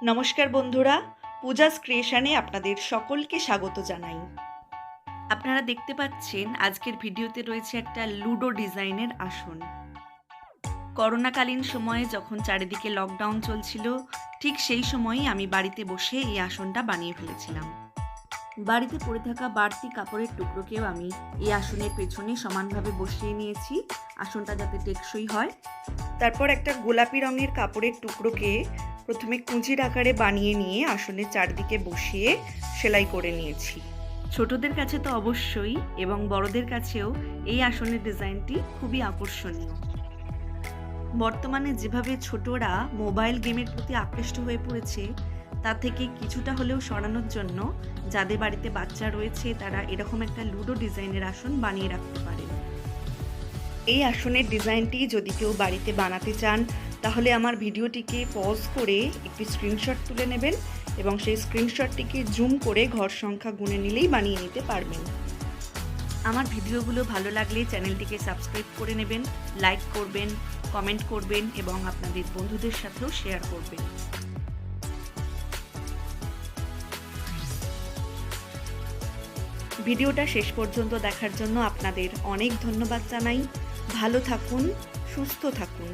নমস্কার বন্ধুরা, পূজাস ক্রিয়েশনে আপনাদের সকলকে স্বাগত জানাই। আপনারা দেখতে পাচ্ছেন আজকের ভিডিওতে রয়েছে একটা লুডো ডিজাইনের আসন। করোনাকালীন সময়ে যখন চারিদিকে লকডাউন চলছিল, ঠিক সেই সময়ই আমি বাড়িতে বসে এই আসনটা বানিয়ে ফেলেছিলাম। বাড়িতে পড়ে থাকা বাড়তি কাপড়ের টুকরোকেও আমি এই আসনের পেছনে সমানভাবে বসিয়ে নিয়েছি, আসনটা যাতে টেকসই হয়। তারপর একটা গোলাপি রঙের কাপড়ের টুকরোকে প্রথমে কুঁচির আকারে বানিয়ে নিয়ে আসনের চারদিকে বসিয়ে সেলাই করে নিয়েছি। ছোটদের কাছে তো অবশ্যই, এবং বড়দের কাছেও এই আসনের ডিজাইনটি খুবই আকর্ষণীয়। বর্তমানে যেভাবে ছোটরা মোবাইল গেমের প্রতি আকৃষ্ট হয়ে পড়েছে, তা থেকে কিছুটা হলেও সরানোর জন্য যাদের বাড়িতে বাচ্চা রয়েছে তারা এরকম একটা লুডো ডিজাইনের আসন বানিয়ে রাখতে পারেন। এই আসনের ডিজাইনটি যদি কেউ বাড়িতে বানাতে চান, তাহলে আমার ভিডিওটিকে পজ করে একটি স্ক্রিনশট তুলে নেবেন এবং সেই স্ক্রিনশটটিকে জুম করে ঘর সংখ্যা গুনে নিলেই বানিয়ে নিতে পারবেন। আমার ভিডিওগুলো ভালো লাগলে চ্যানেলটিকে সাবস্ক্রাইব করে নেবেন, লাইক করবেন, কমেন্ট করবেন এবং আপনাদের বন্ধুদের সাথেও শেয়ার করবেন। ভিডিওটা শেষ পর্যন্ত দেখার জন্য আপনাদের অনেক ধন্যবাদ জানাই। ভালো থাকুন, সুস্থ থাকুন।